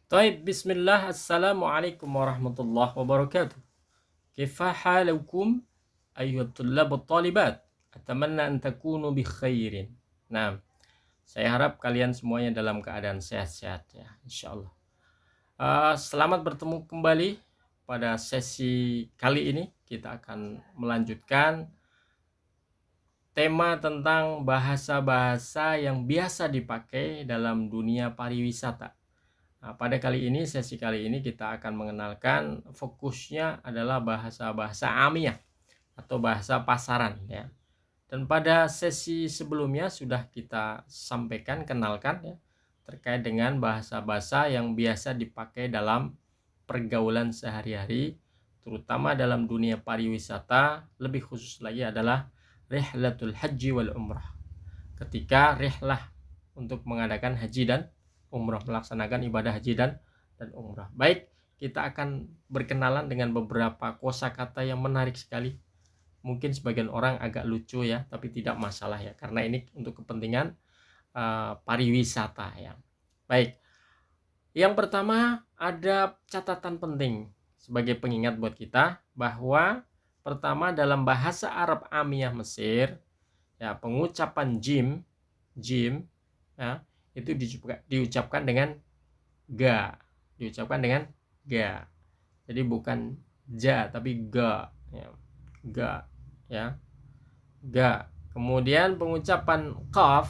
طيب بسم الله السلام عليكم ورحمة الله وبركاته. كيف حالكم أيها الطلاب والطالبات؟ أتمنى أن تكونوا بخير. Nah, saya harap kalian semuanya dalam keadaan sehat-sehat ya, insya Allah. Selamat bertemu kembali pada sesi kali ini. Kita akan melanjutkan tema tentang bahasa-bahasa yang biasa dipakai dalam dunia pariwisata. Nah, pada sesi kali ini kita akan mengenalkan fokusnya adalah bahasa-bahasa amiyah atau bahasa pasaran ya. Dan pada sesi sebelumnya sudah kita sampaikan, kenalkan ya, terkait dengan bahasa-bahasa yang biasa dipakai dalam pergaulan sehari-hari, terutama dalam dunia pariwisata, lebih khusus lagi adalah rihlatul haji wal umrah. Ketika rihlah untuk mengadakan haji dan umrah, melaksanakan ibadah haji dan umrah. Baik, kita akan berkenalan dengan beberapa kosakata yang menarik sekali. Mungkin sebagian orang agak lucu ya, tapi tidak masalah ya, karena ini untuk kepentingan pariwisata ya. Baik, yang pertama ada catatan penting sebagai pengingat buat kita bahwa pertama dalam bahasa Arab Amiyah Mesir ya, pengucapan jim ya, itu diucapkan dengan ga, jadi bukan ja tapi ga ya, ga. Kemudian pengucapan qaf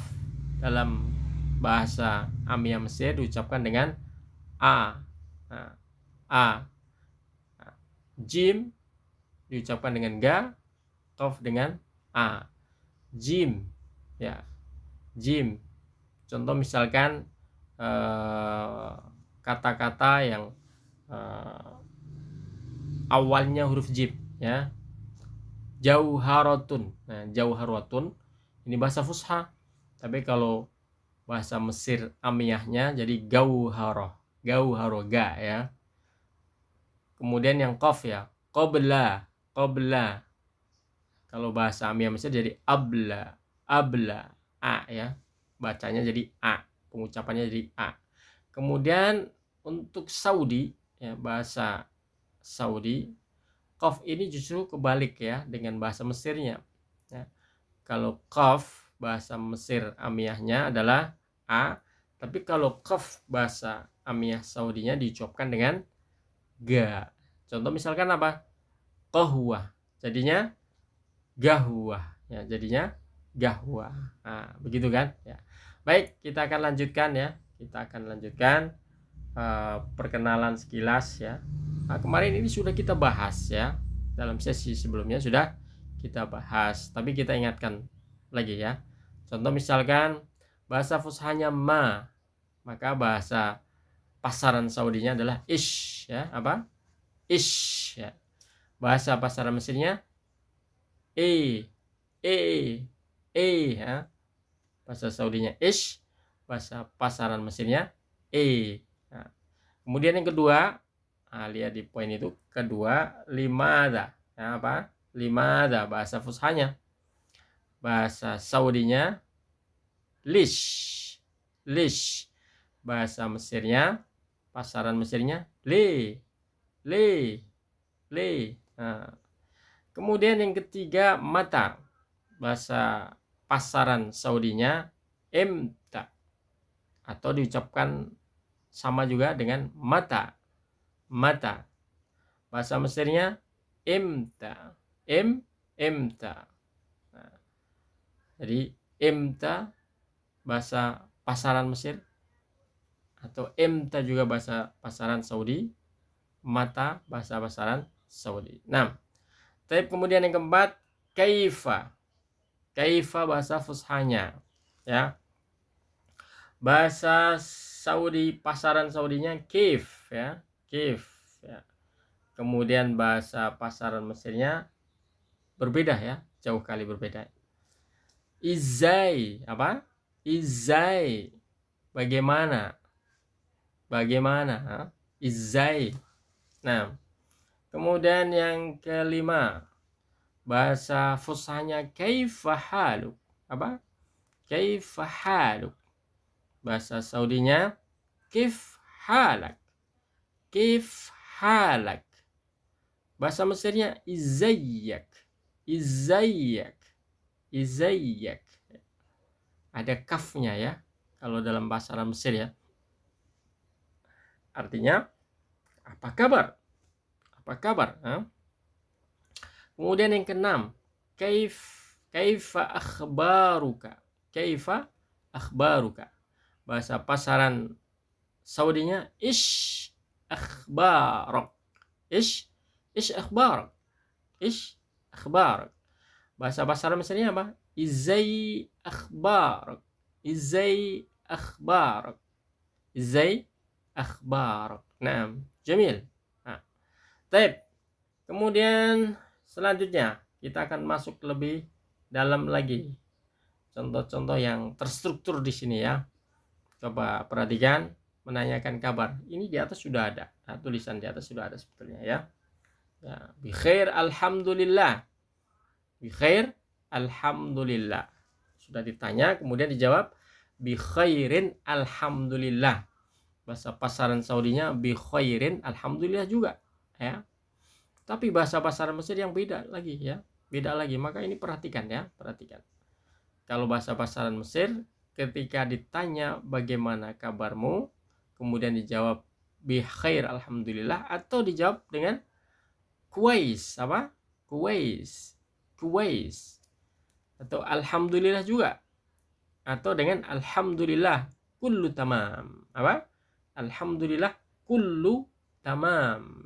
dalam bahasa Amiyah Mesir diucapkan dengan a. Nah, a. Jim diucapkan dengan ga, qaf dengan a. Jim ya, jim. Contoh misalkan kata-kata yang awalnya huruf jim ya, jauharatun. Nah, jauharatun ini bahasa fusha, tapi kalau bahasa Mesir amiyahnya jadi gauharoh ga ya. Kemudian yang qaf ya, qabla. Kalau bahasa amiyah Mesir jadi abla a ya, bacanya jadi a, pengucapannya jadi a. Kemudian untuk Saudi ya, bahasa Saudi, qaf ini justru kebalik ya dengan bahasa Mesirnya ya. Kalau qaf bahasa Mesir amiyahnya adalah a, tapi kalau qaf bahasa amiyah Saudinya diucapkan dengan ga. Contoh misalkan apa? Qahwah jadinya gahwah ya, jadinya gahwah. Nah, begitu kan ya. Baik, kita akan lanjutkan perkenalan sekilas ya. Nah, kemarin ini sudah kita bahas ya, dalam sesi sebelumnya sudah kita bahas, tapi kita ingatkan lagi ya. Contoh misalkan bahasa fushahnya ma, maka bahasa pasaran Saudinya adalah ish ya, apa? Ish ya. Bahasa pasaran Mesirnya e ya. Bahasa Saudinya ish, bahasa pasaran Mesirnya e. Nah, kemudian yang kedua, lihat di poin itu kedua, limada ya, apa? Limada bahasa fushahnya. Bahasa Saudinya lish. Bahasa Mesirnya, pasaran Mesirnya le. Nah, kemudian yang ketiga mata, bahasa pasaran Saudinya emta, atau diucapkan sama juga dengan mata. Bahasa Mesirnya emta. Nah, jadi emta bahasa pasaran Mesir, atau emta juga bahasa pasaran Saudi, mata bahasa pasaran Saudi. Nah, tapi kemudian yang keempat kaifa bahasa fushahnya ya. Bahasa Saudi, pasaran Saudinya kif ya. Kemudian bahasa pasaran Mesirnya berbeda ya, jauh kali berbeda. Izai apa? Izai bagaimana? Izai. Nah, kemudian yang kelima, bahasa fushahnya kaifa haluk. Apa? Kaifa haluk. Bahasa Saudinya kif halak. kif halak. Bahasa Mesirnya izayyak. Izayyak. Izayyak. Ada kafnya ya. Kalau dalam bahasa Mesir ya. Artinya apa kabar? Apa kabar? Kemudian yang keenam, kaifa akhbaruka? Kaifa akhbaruka? Bahasa pasaran Saudinya ish akhbarak. Ish akhbarak. Ish akhbarak. Bahasa pasaran Mesirnya apa? Izai akhbarak. Izai akhbarak. Izai akhbarak. Nah, jamil. Nah, baik. Kemudian selanjutnya kita akan masuk lebih dalam lagi. Contoh-contoh yang terstruktur di sini ya. Coba perhatikan, menanyakan kabar. Ini di atas sudah ada. Nah, tulisan di atas sudah ada sebetulnya ya. Ya, bi khair alhamdulillah. Bi khair alhamdulillah. Sudah ditanya kemudian dijawab bi khairin alhamdulillah. Bahasa pasaran Saudinya bi khairin alhamdulillah juga ya. Tapi bahasa pasaran Mesir yang beda lagi ya. Beda lagi. Maka ini perhatikan ya, perhatikan. Kalau bahasa pasaran Mesir ketika ditanya bagaimana kabarmu, kemudian dijawab bi khair alhamdulillah atau dijawab dengan kuwais apa? Kuwais. Kuwais. Atau alhamdulillah juga. Atau dengan alhamdulillah kullu tamam. Apa? Alhamdulillah kullu tamam.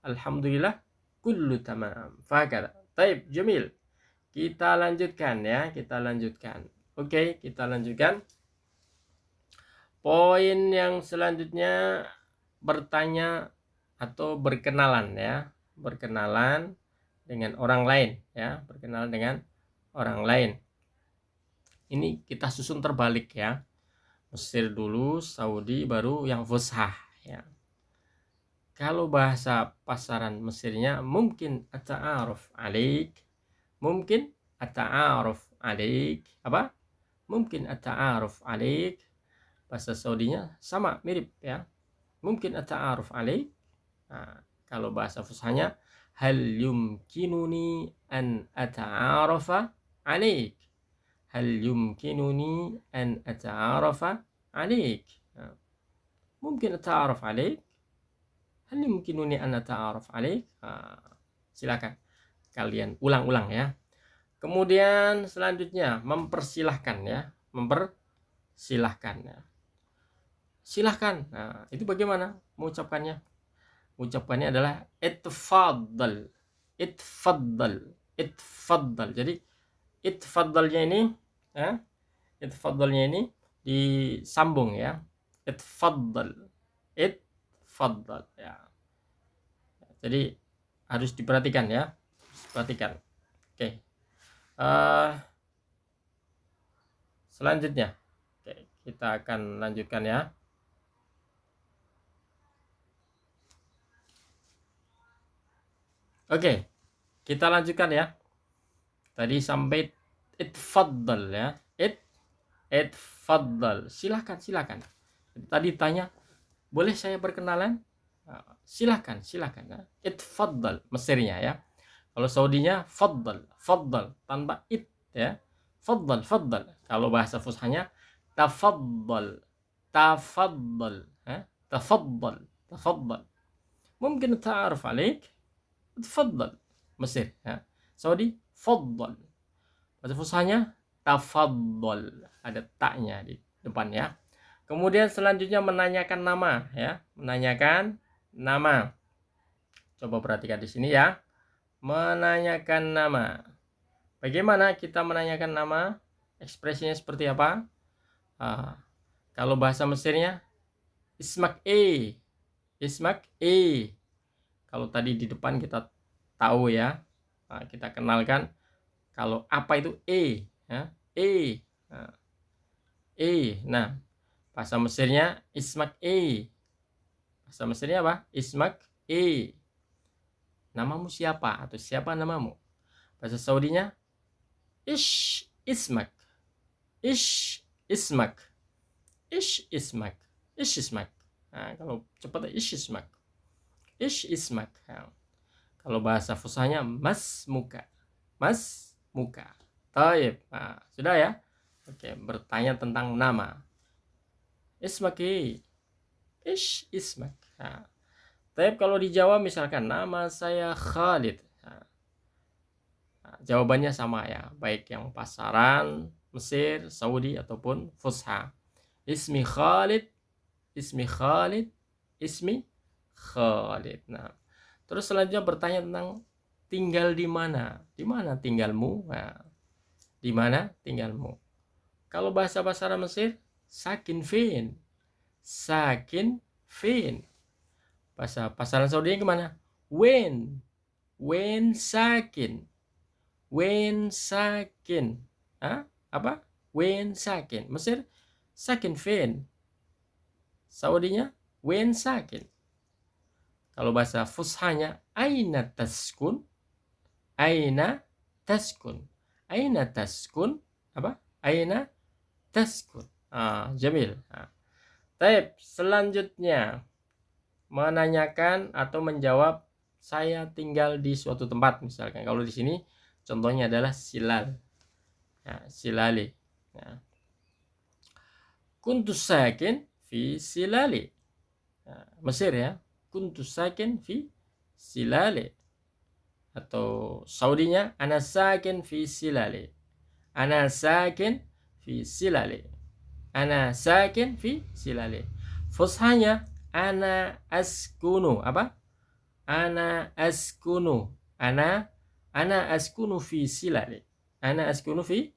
Alhamdulillah kullu tamam. Fakada. Taib, jamil. Kita lanjutkan ya, kita lanjutkan. Oke, kita lanjutkan. Poin yang selanjutnya bertanya atau berkenalan ya. Berkenalan dengan orang lain ya, berkenalan dengan orang lain. Ini kita susun terbalik ya. Mesir dulu, Saudi baru yang fushah ya. Kalau bahasa pasaran Mesirnya mungkin at-ta'aruf alaik. Mungkin at-ta'aruf alaik. Apa? Mungkin at-ta'aruf alaik. Bahasa Saudinya sama, mirip ya. Mungkin at-ta'aruf alaik. Nah, kalau bahasa fushahnya hal yumkinuni an ata'arafa alaik. Hal yumkinuni an ata'arafa alaik. Nah, mungkin at-ta'aruf alaik. Hal yumkinuni an ata'araf alaik. Silakan kalian ulang-ulang ya. Kemudian selanjutnya mempersilahkan ya, mempersilahkan ya. Silahkan. Nah, itu bagaimana mengucapkannya? Mengucapkannya adalah itfaddal. Itfaddal. Itfaddal. Jadi itfaddalnya ini ya, itfaddalnya ini disambung ya. Itfaddal. Itfaddal ya. Jadi harus diperhatikan ya, perhatikan. Oke. Selanjutnya, oke, kita akan lanjutkan ya. Oke, kita lanjutkan ya. Tadi sampai itfaddal ya, itfaddal. Silakan. Tadi tanya, boleh saya berkenalan? Silakan ya. Itfaddal Mesirnya ya. Kalau Saudinya faddal tanpa it ya. Faddal. Kalau bahasa fushahnya tafaddal ya. Tafaddal. Mungkin ta'aruf alaik. Tafaddal Mesir ya. Saudi faddal. Bahasa fushahnya tafaddal. Ada taknya di depan ya. Kemudian selanjutnya menanyakan nama ya. Menanyakan nama. Coba perhatikan di sini ya. Menanyakan nama. Bagaimana kita menanyakan nama? Ekspresinya seperti apa? Kalau bahasa Mesirnya ismak e. Ismak e. Kalau tadi di depan kita tahu ya. Kita kenalkan kalau apa itu e ya. E. Nah, bahasa Mesirnya ismak e. Bahasa Mesirnya apa? Ismak e. Namamu siapa? Atau siapa namamu? Bahasa Saudinya ish ismak. Nah, kalau cepat ish ismak. Ish ismak. Ya. Kalau bahasa fusahanya mas muka. Mas muka. Taib. Nah, sudah ya? Oke, bertanya tentang nama. Ismaki. Ish ismak. Nah, taib kalau dijawab misalkan nama saya Khalid. Nah, jawabannya sama ya, baik yang pasaran, Mesir, Saudi ataupun fusha. Ismi Khalid, ismi Khalid, ismi Khalid. Nah, terus selanjutnya bertanya tentang tinggal di mana? Di mana tinggalmu? Nah, di mana tinggalmu? Kalau bahasa pasaran Mesir, sakin fin. Sakin fin. Bahasa pasaran Saudi kemana? Wen. Wen sakin. Wen sakin. Hah? Apa? Wen sakin. Mesir, sakin fin. Saudinya, wen sakin. Kalau bahasa fushanya, aina taskun. Aina taskun. Aina taskun. Apa? Aina taskun. Jamil. Taib, selanjutnya menanyakan atau menjawab saya tinggal di suatu tempat misalkan. Kalau di sini contohnya adalah silal. Ya, silali. Ya. Kuntu sakin fi silali. Ya, Mesir ya. Kuntu sakin fi silali. Atau Saudinya ana sakin fi silali. Ana sakin fi silali. Ana sakin fi silali. Fushanya ana askunu. Apa? Ana askunu. Ana askunu fi silali. Ana askunu fi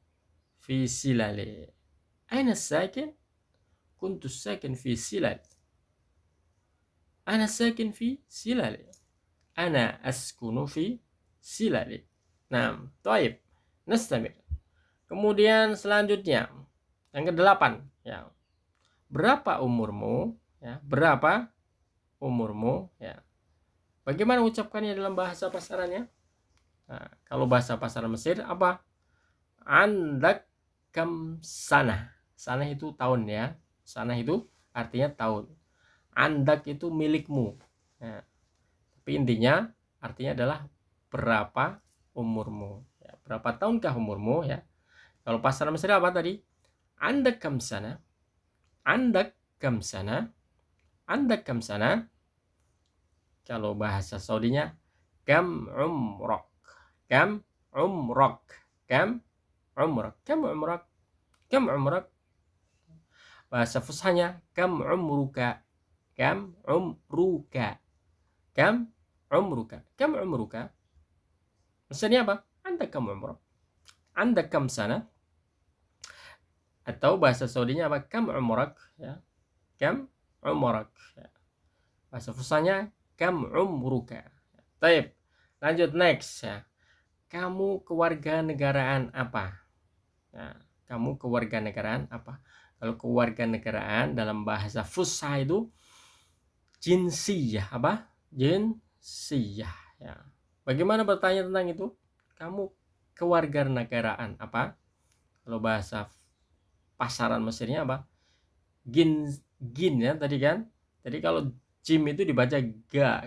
silali. Aina sakin? Kuntu sakin fi silali. Ana sakin fi silali. Ana askunu fi silali. Nah, taib. Nastamir. Kemudian selanjutnya yang ke-8 ya. Berapa umurmu? Ya, berapa umurmu? Ya. Bagaimana ucapkannya dalam bahasa pasarannya? Nah, kalau bahasa pasaran Mesir apa? Andak kam sana. Sana itu tahun ya. Sana itu artinya tahun. Andak itu milikmu. Nah, tapi intinya artinya adalah berapa umurmu. Ya, berapa tahunkah umurmu ya? Kalau pasaran Mesir apa tadi? Andak kam sana. Andak kam sana. Andak kam sana. Kalau bahasa Saudinya kam umrak. Kam umrak. Kam umrak. Kam umrak. Kam umrak. Bahasa fushanya kam umruka. Kam umruka. Kam umruka. Kam umruka. Maksudnya apa? Anda kam umrak. Anda kam sana. Atau bahasa Saudinya apa? Kam umrak ya. Kam umrak ya. Bahasa fushanya kam umruka. Taib. Lanjut next ya. Kamu kewarganegaraan apa? Nah, kamu kewarganegaraan apa? Kalau kewarganegaraan dalam bahasa Fusha itu jinsiyah apa? Jinsiyah ya. Bagaimana bertanya tentang itu? Kamu kewarganegaraan apa? Kalau bahasa pasaran Mesirnya apa? Gin ya tadi kan? Jadi kalau jim itu dibaca ga.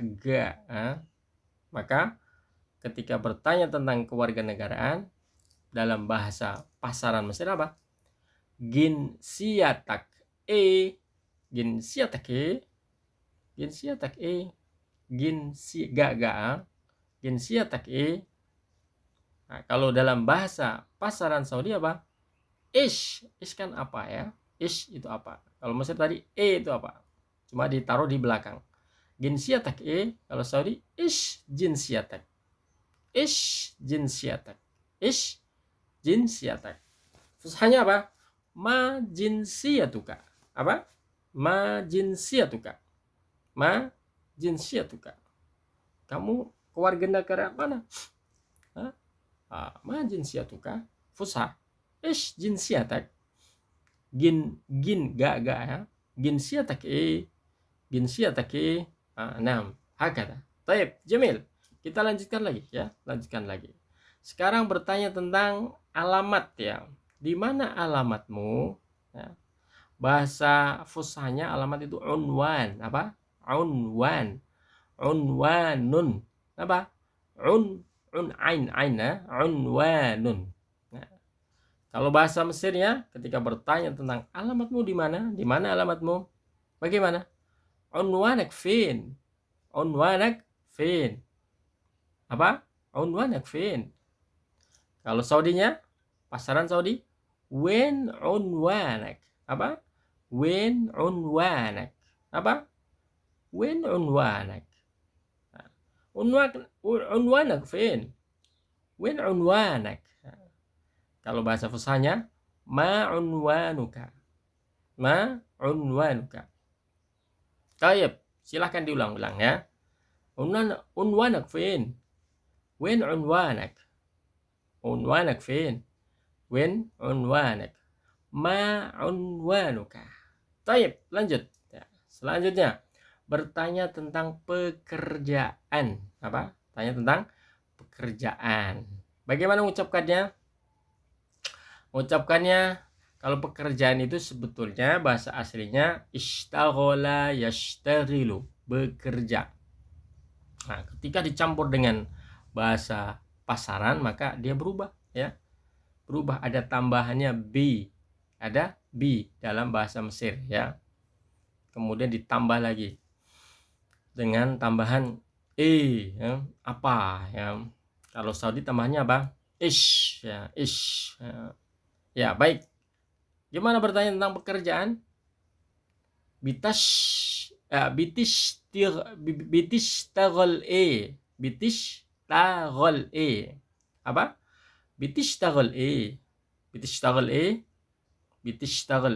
Maka ketika bertanya tentang kewarganegaraan dalam bahasa pasaran Mesir apa? Ginsiyatak ginsiyatak ginsiyatak ginsiyatak Nah, kalau dalam bahasa pasaran Saudi apa? Ish kan apa ya? Ish itu apa? Kalau Mesir tadi itu apa? Cuma ditaruh di belakang. Ginsiyatak kalau Saudi ish jinsiyatak. Ish jinsiyatak. Ish jinsiyatak. Fushanya apa? Ma jinsiyatuka. Apa? Ma jinsiyatuka. Ma jinsiyatuka. Kamu kewarganegaraan mana? Ma jinsiyatuka. Fusha. Ish jinsiyatak. Gin ga ya. Jinsiyatak jinsiyatak Nah, hakata. Taib, jamil. Kita lanjutkan lagi ya, lanjutkan lagi. Sekarang bertanya tentang alamat ya. Di mana alamatmu? Ya. Bahasa fushanya alamat itu unwan, apa? Unwan. unwanun. Apa? Ain ya, unwanun. Nah, kalau bahasa Mesirnya ketika bertanya tentang alamatmu di mana? Di mana alamatmu? Bagaimana? Unwanak fin. Unwanak fin. Apa? Unwanak fin. Kalau Saudinya, pasaran Saudi, wen unwanak. Apa? Wen unwanak. Apa? Wen unwanak. Unwanak fin. Wen unwanak. Kalau bahasa Fusahanya, ma unwanuka. Ma unwanuka. Tayyib, silahkan diulang-ulang ya. Unwanak fin. Wen unwanak. Unwanak fin. Wen unwanak. Ma unwanuka. Tayyib, lanjut. Ya, selanjutnya, bertanya tentang pekerjaan. Apa? Tanya tentang pekerjaan. Bagaimana mengucapkannya? Mengucapkannya, kalau pekerjaan itu sebetulnya bahasa aslinya ishtaghala yashtaghilu, bekerja. Nah, ketika dicampur dengan bahasa pasaran maka dia berubah ya. Berubah, ada tambahannya bi. Ada bi dalam bahasa Mesir ya. Kemudian ditambah lagi dengan tambahan ya, apa ya. Kalau Saudi tambahnya apa? Ish ya, ish. Ya, baik. Gimana bertanya tentang pekerjaan? Bitish tagal apa? Bitish tagal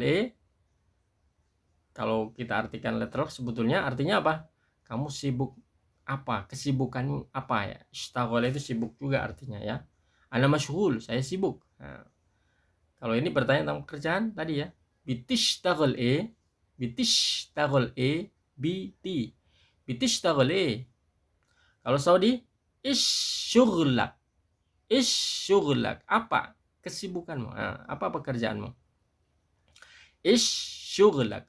kalau kita artikan literal sebetulnya artinya apa? Kamu sibuk apa? Kesibukan apa ya? Ishtaghala itu sibuk juga artinya ya. Ana masyghul, saya sibuk. Nah, kalau ini bertanya tentang pekerjaan tadi ya. Bitishtaghal biti. Bitishtaghal Kalau Saudi isyughlak. Apa kesibukanmu? Nah, apa pekerjaanmu? Isyughlak.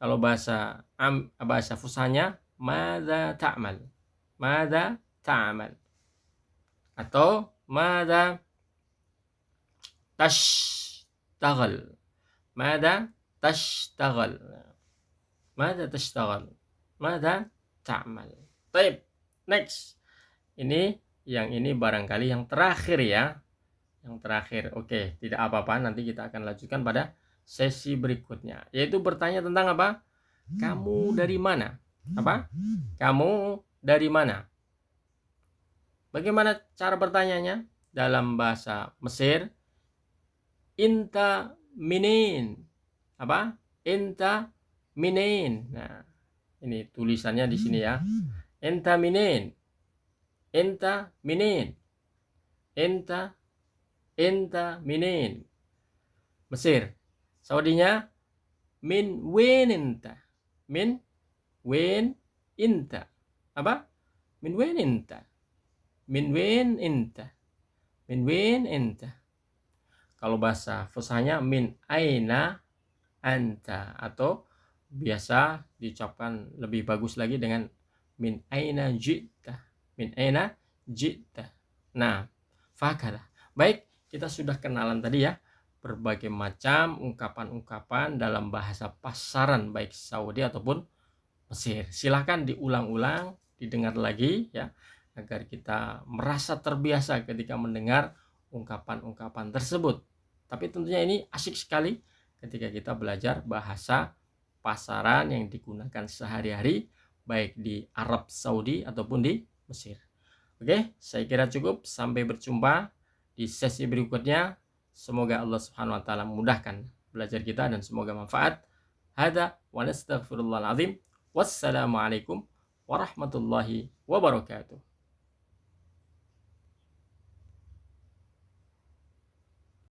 Kalau bahasa Fusahanya madza ta'mal. Madza ta'mal. Atau madza tashtaghal. Madza tashtaghal. Madza tashtaghal. Madza ta'mal. Baik, next. Ini barangkali yang terakhir ya. Yang terakhir. Oke, tidak apa-apa, nanti kita akan lanjutkan pada sesi berikutnya, yaitu bertanya tentang apa? Kamu dari mana? Apa? Kamu dari mana? Bagaimana cara bertanyanya? Dalam bahasa Mesir, inta minin. Apa? Inta minin. Nah, ini tulisannya di sini ya. Inta minin. Inta minin. Inta minin. Mesir. Saudinya min wen inta. Min wen inta. Apa? Min wen inta. Min wen inta. Min wen inta. Kalau bahasa Fusahanya min aina anta, atau biasa diucapkan lebih bagus lagi dengan min aina ji'ta. Min aina ji'ta. Nah, fakala. Baik, kita sudah kenalan tadi ya berbagai macam ungkapan-ungkapan dalam bahasa pasaran baik Saudi ataupun Mesir. Silahkan diulang-ulang, didengar lagi ya, agar kita merasa terbiasa ketika mendengar ungkapan-ungkapan tersebut. Tapi tentunya ini asyik sekali ketika kita belajar bahasa pasaran yang digunakan sehari-hari baik di Arab Saudi ataupun di Mesir. Oke, saya kira cukup. Sampai berjumpa di sesi berikutnya. Semoga Allah Subhanahu wa taala memudahkan belajar kita dan semoga manfaat. Hada wa nastaghfirullahal azim. Wassalamualaikum warahmatullahi wabarakatuh.